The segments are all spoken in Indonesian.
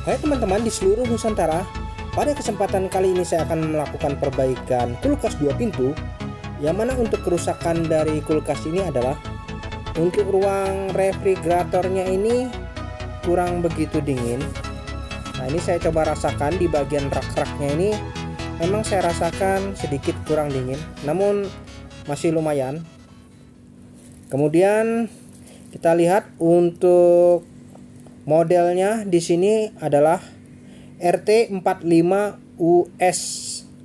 Hai teman-teman di seluruh Nusantara, pada kesempatan kali ini saya akan melakukan perbaikan kulkas 2 pintu, yang mana untuk kerusakan dari kulkas ini adalah untuk ruang refrigeratornya ini kurang begitu dingin. Nah, ini saya coba rasakan di bagian rak-raknya ini, memang saya rasakan sedikit kurang dingin, namun masih lumayan. Kemudian kita lihat untuk modelnya di sini adalah RT45US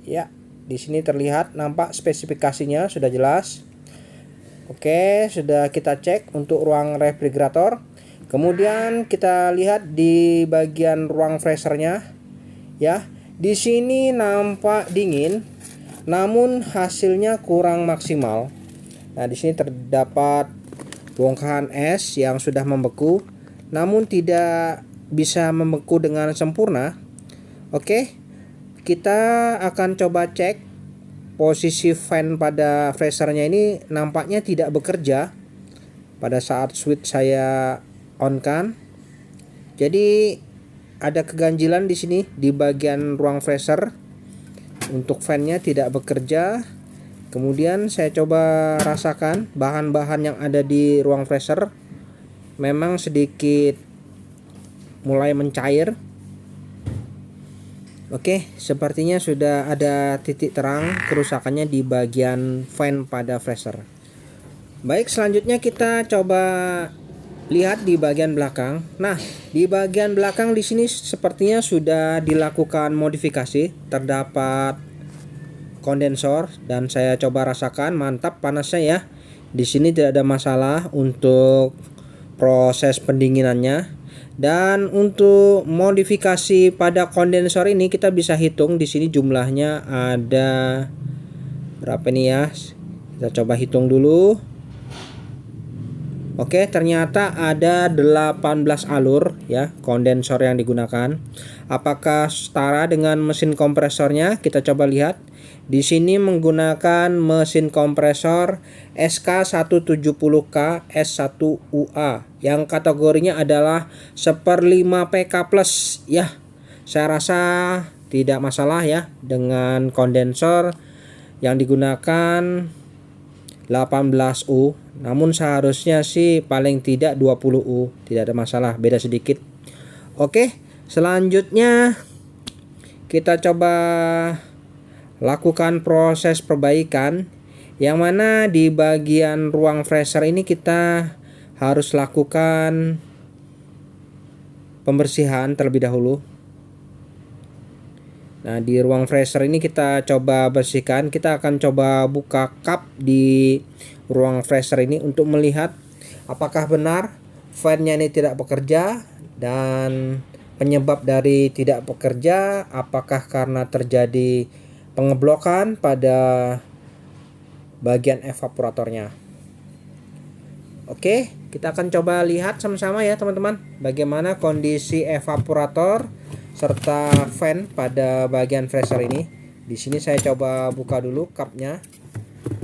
ya. Di sini terlihat nampak spesifikasinya sudah jelas. Oke, sudah kita cek untuk ruang refrigerator. Kemudian kita lihat di bagian ruang freezernya ya. Di sini nampak dingin, namun hasilnya kurang maksimal. Nah, di sini terdapat bongkahan es yang sudah membeku, namun tidak bisa membeku dengan sempurna. Oke, kita akan coba cek posisi fan pada freezernya ini, nampaknya tidak bekerja pada saat switch saya on kan. Jadi ada keganjilan di sini di bagian ruang freezer untuk fan-nya tidak bekerja. Kemudian saya coba rasakan bahan-bahan yang ada di ruang freezer memang sedikit mulai mencair. Oke, sepertinya sudah ada titik terang kerusakannya di bagian fan pada freezer. Baik, selanjutnya kita coba lihat di bagian belakang. Nah, di bagian belakang di sini sepertinya sudah dilakukan modifikasi, terdapat kondensor dan saya coba rasakan mantap panasnya ya. Di sini tidak ada masalah untuk proses pendinginannya. Dan untuk modifikasi pada kondensor ini kita bisa hitung di sini jumlahnya ada berapa nih ya? Kita coba hitung dulu. Oke, ternyata ada 18 alur ya kondensor yang digunakan. Apakah setara dengan mesin kompresornya? Kita coba lihat. Di sini menggunakan mesin kompresor SK170K S1UA yang kategorinya adalah 1/5 PK plus ya. Saya rasa tidak masalah ya dengan kondensor yang digunakan 18U, namun seharusnya sih paling tidak 20U, tidak ada masalah, beda sedikit. Oke, selanjutnya kita coba lakukan proses perbaikan, yang mana di bagian ruang freezer ini kita harus lakukan pembersihan terlebih dahulu. Nah, di ruang freezer ini kita coba bersihkan. Kita akan coba buka kap di ruang freezer ini untuk melihat apakah benar fan-nya ini tidak bekerja, dan penyebab dari tidak bekerja apakah karena terjadi pengeblokan pada bagian evaporatornya. Oke, kita akan coba lihat sama-sama ya teman-teman, bagaimana kondisi evaporator serta fan pada bagian freezer ini. Di sini saya coba buka dulu kapnya.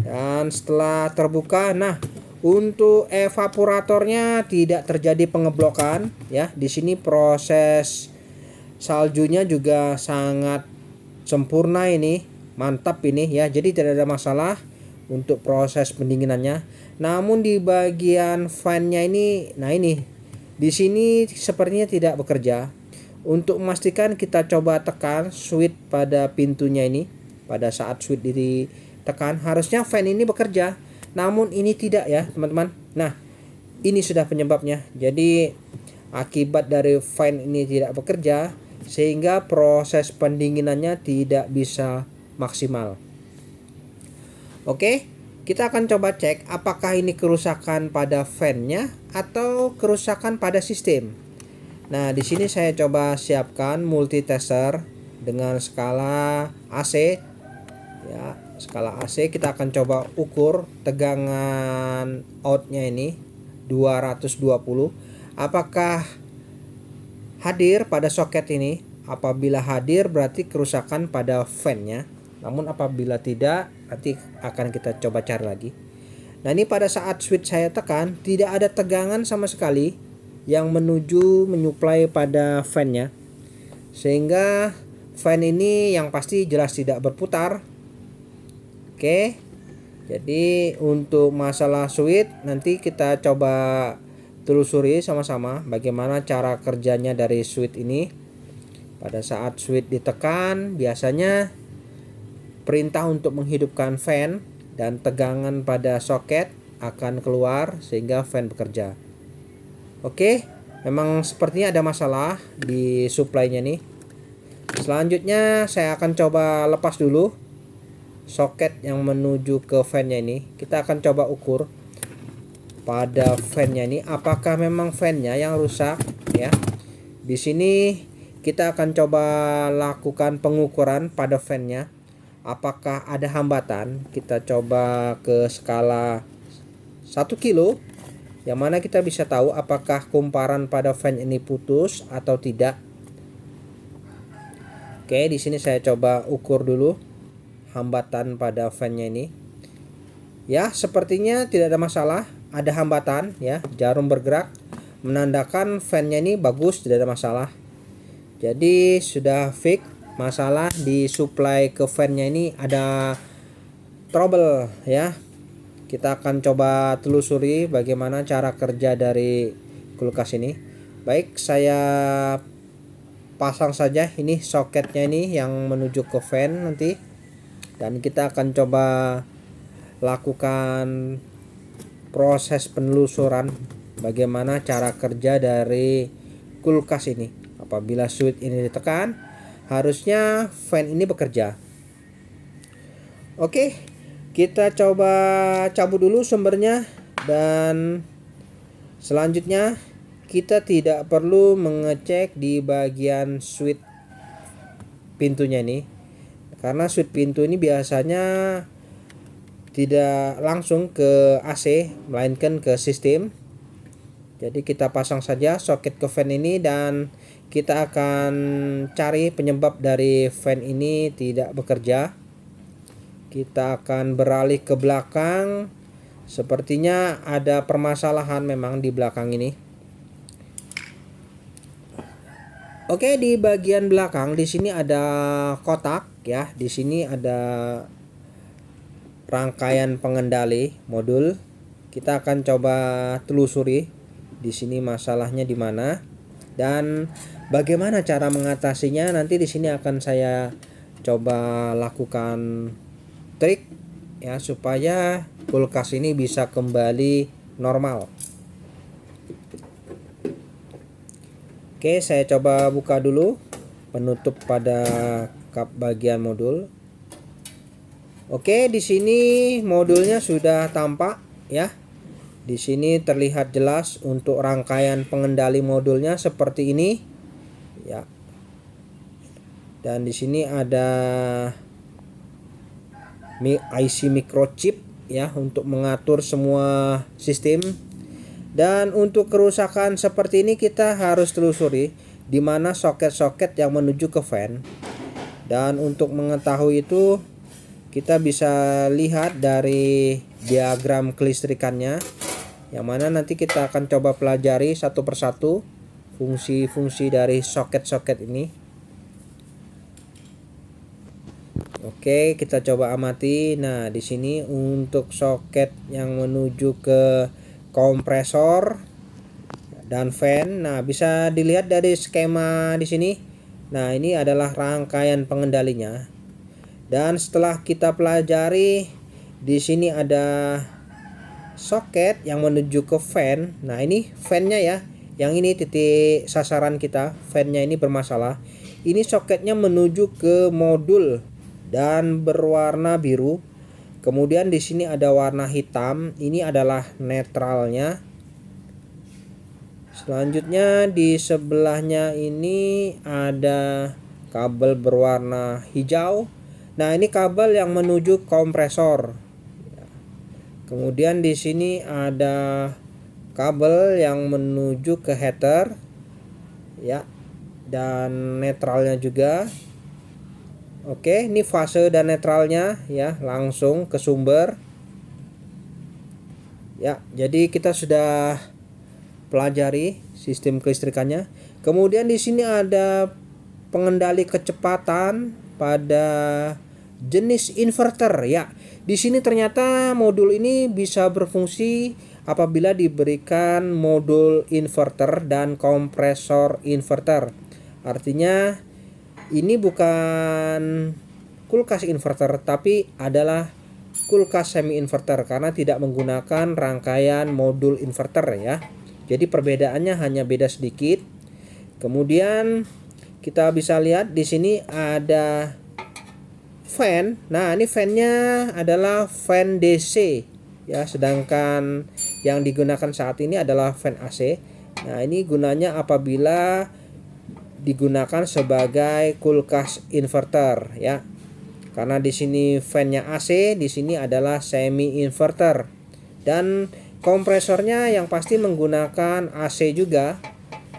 Dan setelah terbuka, nah untuk evaporatornya tidak terjadi pengeblokan ya. Di sini proses saljunya juga sangat sempurna ini, mantap ini ya. Jadi tidak ada masalah untuk proses pendinginannya. Namun di bagian fan-nya ini, nah ini di sini sepertinya tidak bekerja. Untuk memastikan kita coba tekan switch pada pintunya ini. Pada saat switch ditekan harusnya fan ini bekerja, namun ini tidak ya teman-teman. Nah, ini sudah penyebabnya. Jadi akibat dari fan ini tidak bekerja sehingga proses pendinginannya tidak bisa maksimal. Oke, kita akan coba cek apakah ini kerusakan pada fan-nya atau kerusakan pada sistem. Nah, di sini saya coba siapkan multitester dengan skala AC. Ya, skala AC kita akan coba ukur tegangan outnya ini 220. Apakah hadir pada soket ini? Apabila hadir berarti kerusakan pada fan-nya. Namun apabila tidak, nanti akan kita coba cari lagi. Nah, ini pada saat switch saya tekan tidak ada tegangan sama sekali yang menyuplai pada fan-nya. sehingga fan ini yang pasti jelas tidak berputar. Oke. Jadi untuk masalah switch nanti kita coba telusuri sama-sama bagaimana cara kerjanya dari switch ini. Pada saat switch ditekan, biasanya perintah untuk menghidupkan fan dan tegangan pada soket akan keluar sehingga fan bekerja. Oke, memang sepertinya ada masalah di supply-nya nih. Selanjutnya saya akan coba lepas dulu soket yang menuju ke fan-nya ini. Kita akan coba ukur pada fan-nya ini apakah memang fan-nya yang rusak ya. Di sini kita akan coba lakukan pengukuran pada fan-nya. Apakah ada hambatan? Kita coba ke skala 1 kilo, yang mana kita bisa tahu apakah kumparan pada fan ini putus atau tidak. Oke, di sini saya coba ukur dulu hambatan pada fan-nya ini. Ya, sepertinya tidak ada masalah. Ada hambatan ya, jarum bergerak menandakan fan-nya ini bagus, tidak ada masalah. Jadi sudah fix masalah di supply ke fan-nya ini ada trouble ya. Kita akan coba telusuri bagaimana cara kerja dari kulkas ini. Baik, saya pasang saja ini soketnya ini yang menuju ke fan nanti. Dan kita akan coba lakukan proses penelusuran bagaimana cara kerja dari kulkas ini. Apabila switch ini ditekan, harusnya fan ini bekerja. Oke, kita coba cabut dulu sumbernya, dan selanjutnya kita tidak perlu mengecek di bagian switch pintunya ini, karena switch pintu ini biasanya tidak langsung ke AC melainkan ke sistem. Jadi kita pasang saja soket ke fan ini dan kita akan cari penyebab dari fan ini tidak bekerja. Kita akan beralih ke belakang. Sepertinya ada permasalahan memang di belakang ini. Oke, di bagian belakang di sini ada kotak ya. Di sini ada rangkaian pengendali modul. Kita akan coba telusuri di sini masalahnya di mana dan bagaimana cara mengatasinya. Nanti di sini akan saya coba lakukan trik ya supaya kulkas ini bisa kembali normal. Oke, saya coba buka dulu penutup pada kap bagian modul. Oke, di sini modulnya sudah tampak ya. Di sini terlihat jelas untuk rangkaian pengendali modulnya seperti ini ya. Dan di sini ada IC microchip ya untuk mengatur semua sistem. Dan untuk kerusakan seperti ini kita harus telusuri di mana soket-soket yang menuju ke fan. Dan untuk mengetahui itu kita bisa lihat dari diagram kelistrikannya, yang mana nanti kita akan coba pelajari satu persatu fungsi-fungsi dari soket-soket ini. Oke, kita coba amati. Nah, di sini untuk soket yang menuju ke kompresor dan fan. Nah, bisa dilihat dari skema di sini. Nah, ini adalah rangkaian pengendalinya. Dan setelah kita pelajari, di sini ada soket yang menuju ke fan. Nah, ini fan-nya ya. Yang ini titik sasaran kita. Fan-nya ini bermasalah. Ini soketnya menuju ke modul dan berwarna biru. Kemudian di sini ada warna hitam, ini adalah netralnya. Selanjutnya di sebelahnya ini ada kabel berwarna hijau. Nah, ini kabel yang menuju kompresor. Kemudian di sini ada kabel yang menuju ke heater ya, dan netralnya juga. Oke, ini fase dan netralnya ya, langsung ke sumber. Ya, jadi kita sudah pelajari sistem kelistrikannya. Kemudian di sini ada pengendali kecepatan pada jenis inverter ya. Di sini ternyata modul ini bisa berfungsi apabila diberikan modul inverter dan kompresor inverter. Artinya ini bukan kulkas inverter tapi adalah kulkas semi inverter karena tidak menggunakan rangkaian modul inverter ya. Jadi perbedaannya hanya beda sedikit. Kemudian kita bisa lihat di sini ada fan. Nah, ini fan-nya adalah fan DC ya, sedangkan yang digunakan saat ini adalah fan AC. Nah, ini gunanya apabila digunakan sebagai kulkas inverter ya. Karena di sini fan-nya AC, di sini adalah semi inverter. Dan kompresornya yang pasti menggunakan AC juga.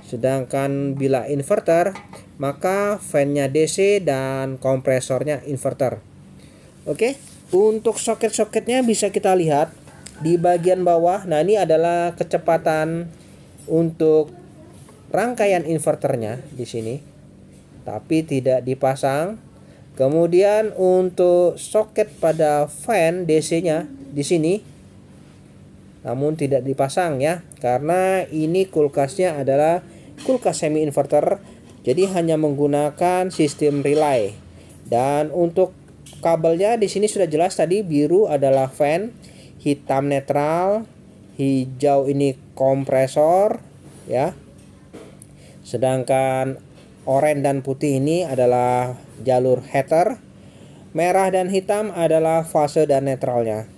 Sedangkan bila inverter, maka fan-nya DC dan kompresornya inverter. Oke, untuk soket-soketnya bisa kita lihat di bagian bawah. Nah, ini adalah kecepatan untuk rangkaian inverternya di sini, tapi tidak dipasang. Kemudian untuk soket pada fan DC-nya di sini, namun tidak dipasang ya, karena ini kulkasnya adalah kulkas semi inverter, jadi hanya menggunakan sistem relay. Dan untuk kabelnya di sini sudah jelas tadi, biru adalah fan, hitam netral, hijau ini kompresor ya. Sedangkan oranye dan putih ini adalah jalur heater, merah dan hitam adalah fase dan netralnya.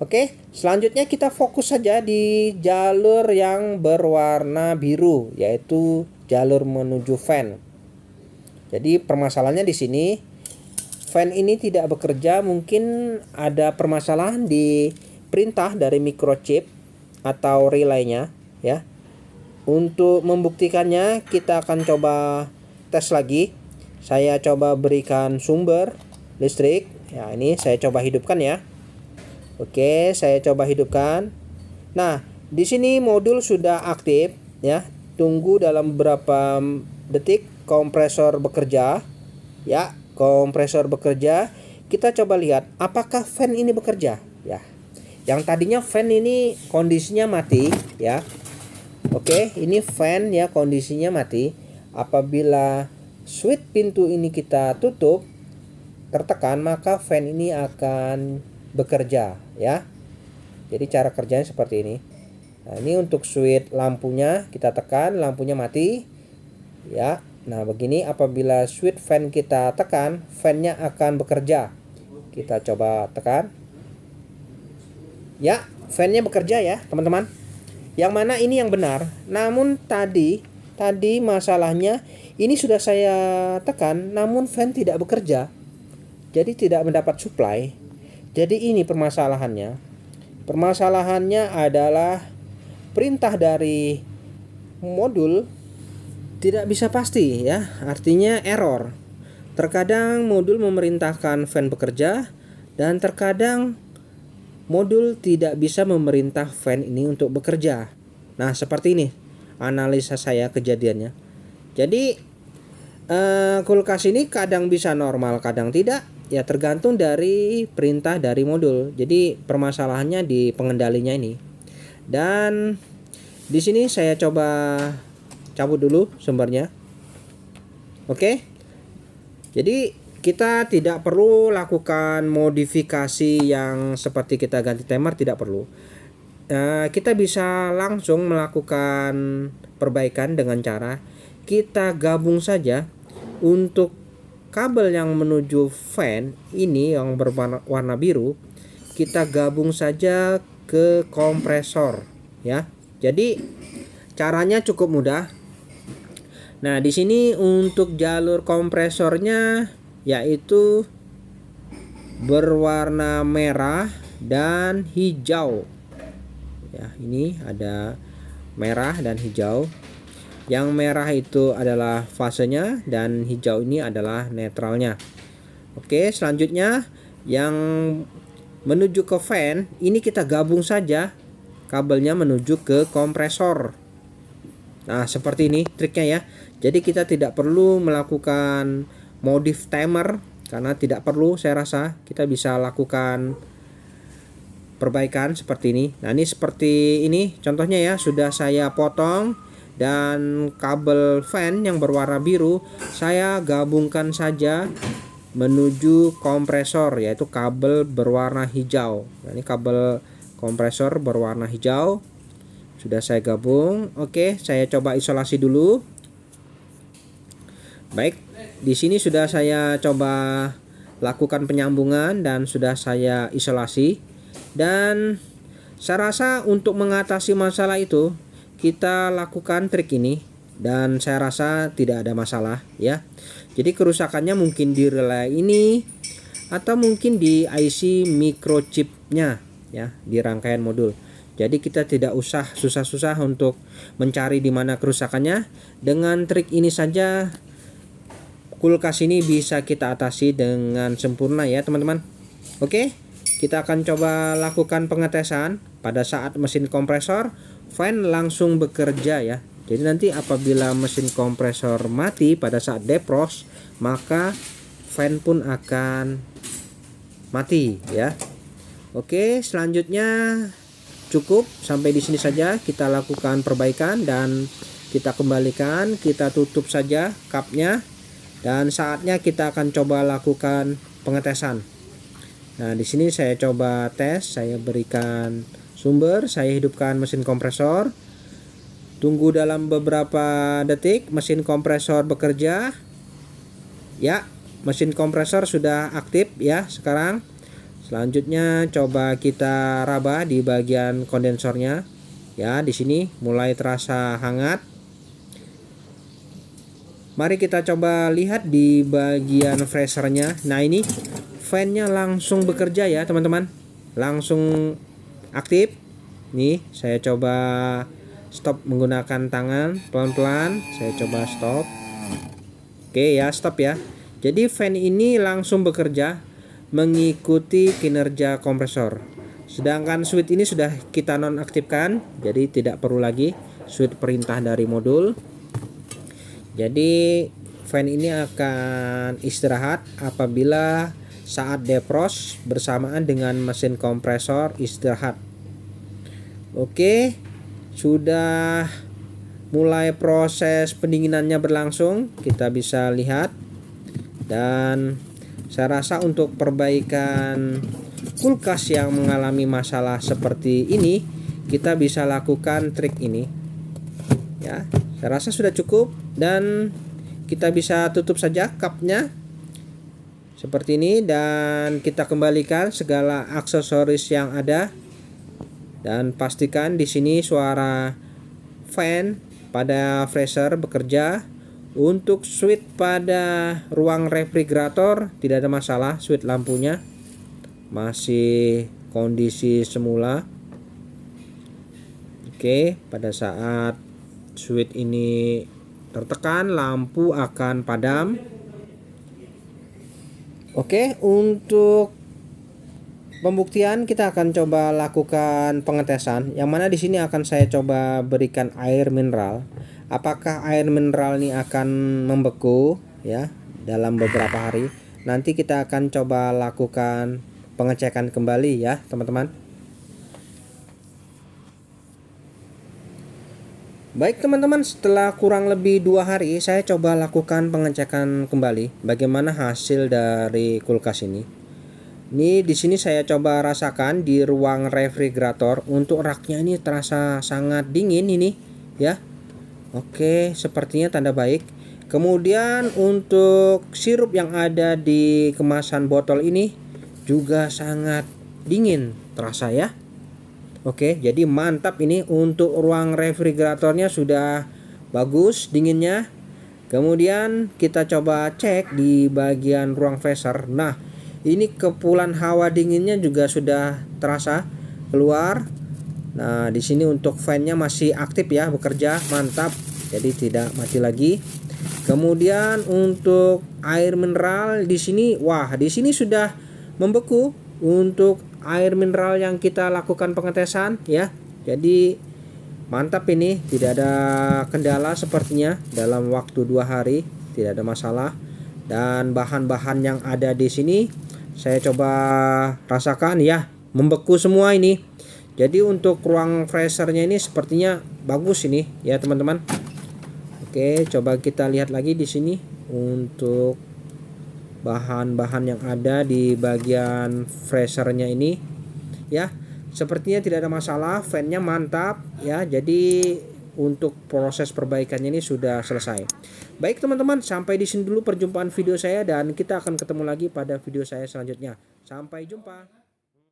Oke, selanjutnya kita fokus saja di jalur yang berwarna biru, yaitu jalur menuju fan. Jadi permasalahannya di sini, fan ini tidak bekerja, mungkin ada permasalahan di perintah dari microchip atau relaynya ya. Untuk membuktikannya kita akan coba tes lagi. Saya coba berikan sumber listrik. Ya, ini saya coba hidupkan ya. Oke, saya coba hidupkan. Nah, di sini modul sudah aktif ya. Tunggu dalam beberapa detik kompresor bekerja. Ya, kompresor bekerja. Kita coba lihat apakah fan ini bekerja ya. Yang tadinya fan ini kondisinya mati ya. Oke, ini fan ya, kondisinya mati. Apabila switch pintu ini kita tutup, tertekan, maka fan ini akan bekerja ya. Jadi cara kerjanya seperti ini. Nah, ini untuk switch lampunya kita tekan, lampunya mati ya. Nah, begini apabila switch fan kita tekan, fan-nya akan bekerja. Kita coba tekan. Ya, fan-nya bekerja ya, teman-teman. Yang mana ini yang benar. Namun tadi masalahnya ini sudah saya tekan, namun fan tidak bekerja. Jadi tidak mendapat supply. Jadi ini permasalahannya. Permasalahannya adalah perintah dari modul tidak bisa pasti ya. Artinya error. Terkadang modul memerintahkan fan bekerja dan terkadang modul tidak bisa memerintah fan ini untuk bekerja. Nah, seperti ini analisa saya kejadiannya. Jadi kulkas ini kadang bisa normal, kadang tidak. Ya tergantung dari perintah dari modul. Jadi permasalahannya di pengendalinya ini. Dan di sini saya coba cabut dulu sumbernya. Oke. Jadi kita tidak perlu lakukan modifikasi yang seperti kita ganti timer, tidak perlu. Kita bisa langsung melakukan perbaikan dengan cara kita gabung saja untuk kabel yang menuju fan ini yang berwarna biru, kita gabung saja ke kompresor ya. Jadi caranya cukup mudah. Nah, di sini untuk jalur kompresornya yaitu berwarna merah dan hijau. Ya, ini ada merah dan hijau. Yang merah itu adalah fasenya dan hijau ini adalah netralnya. Oke, selanjutnya yang menuju ke fan ini kita gabung saja kabelnya menuju ke kompresor. Nah, seperti ini triknya ya. Jadi kita tidak perlu melakukan modif timer karena tidak perlu, saya rasa kita bisa lakukan perbaikan seperti ini. Nah, ini seperti ini contohnya ya, sudah saya potong, dan kabel fan yang berwarna biru saya gabungkan saja menuju kompresor, yaitu kabel berwarna hijau. Nah, ini kabel kompresor berwarna hijau sudah saya gabung. Oke, saya coba isolasi dulu. Baik, di sini sudah saya coba lakukan penyambungan dan sudah saya isolasi. Dan saya rasa untuk mengatasi masalah itu kita lakukan trik ini, dan saya rasa tidak ada masalah ya. Jadi kerusakannya mungkin di relay ini atau mungkin di IC microchipnya ya, di rangkaian modul. Jadi kita tidak usah susah-susah untuk mencari di mana kerusakannya. Dengan trik ini saja kulkas ini bisa kita atasi dengan sempurna ya teman-teman. Oke, kita akan coba lakukan pengetesan pada saat mesin kompresor fan langsung bekerja ya. Jadi nanti apabila mesin kompresor mati pada saat defrost, maka fan pun akan mati ya. Oke, selanjutnya cukup sampai di sini saja kita lakukan perbaikan dan kita kembalikan, kita tutup saja kapnya, dan saatnya kita akan coba lakukan pengetesan. Nah, di sini saya coba tes, saya berikan sumber, saya hidupkan mesin kompresor. Tunggu dalam beberapa detik mesin kompresor bekerja. Ya, mesin kompresor sudah aktif ya sekarang. Selanjutnya coba kita raba di bagian kondensornya. Ya, di sini mulai terasa hangat. Mari kita coba lihat di bagian freshernya. Nah, ini fan-nya langsung bekerja ya teman-teman. Langsung aktif. Nih, saya coba stop menggunakan tangan pelan-pelan. Saya coba stop. Oke ya, stop ya. Jadi fan ini langsung bekerja mengikuti kinerja kompresor. Sedangkan switch ini sudah kita nonaktifkan, jadi tidak perlu lagi switch perintah dari modul. Jadi fan ini akan istirahat apabila saat defrost bersamaan dengan mesin kompresor istirahat. Oke, sudah mulai proses pendinginannya berlangsung, kita bisa lihat. Dan saya rasa untuk perbaikan kulkas yang mengalami masalah seperti ini, kita bisa lakukan trik ini ya. Saya rasa sudah cukup, dan kita bisa tutup saja kapnya seperti ini, dan kita kembalikan segala aksesoris yang ada. Dan pastikan di sini suara fan pada freezer bekerja. Untuk switch pada ruang refrigerator tidak ada masalah, switch lampunya masih kondisi semula. Oke, pada saat switch ini tertekan, lampu akan padam. Oke, untuk pembuktian kita akan coba lakukan pengetesan, yang mana di sini akan saya coba berikan air mineral. Apakah air mineral ini akan membeku ya dalam beberapa hari? Nanti kita akan coba lakukan pengecekan kembali ya teman-teman. Baik teman-teman, setelah kurang lebih 2 hari saya coba lakukan pengecekan kembali bagaimana hasil dari kulkas ini. Ini di sini saya coba rasakan di ruang refrigerator, untuk raknya ini terasa sangat dingin ini ya. Oke, sepertinya tanda baik. Kemudian untuk sirup yang ada di kemasan botol ini juga sangat dingin terasa ya. Oke, jadi mantap ini. Untuk ruang refrigeratornya sudah bagus dinginnya. Kemudian kita coba cek di bagian ruang freezer. Nah, ini kepulan hawa dinginnya juga sudah terasa keluar. Nah, di sini untuk fan-nya masih aktif ya, bekerja, mantap. Jadi tidak mati lagi. Kemudian untuk air mineral di sini, wah, di sini sudah membeku untuk air mineral yang kita lakukan pengetesan ya. Jadi Mantap, ini tidak ada kendala sepertinya. Dalam waktu 2 hari tidak ada masalah. Dan bahan-bahan yang ada di sini saya coba rasakan ya, membeku semua ini. Jadi untuk ruang freezernya ini sepertinya bagus ini ya teman-teman. Oke, coba kita lihat lagi di sini untuk bahan-bahan yang ada di bagian freezernya ini ya. Sepertinya tidak ada masalah, fan-nya mantap ya. Jadi untuk proses perbaikannya ini sudah selesai. Baik teman-teman, sampai di sini dulu perjumpaan video saya dan kita akan ketemu lagi pada video saya selanjutnya. Sampai jumpa.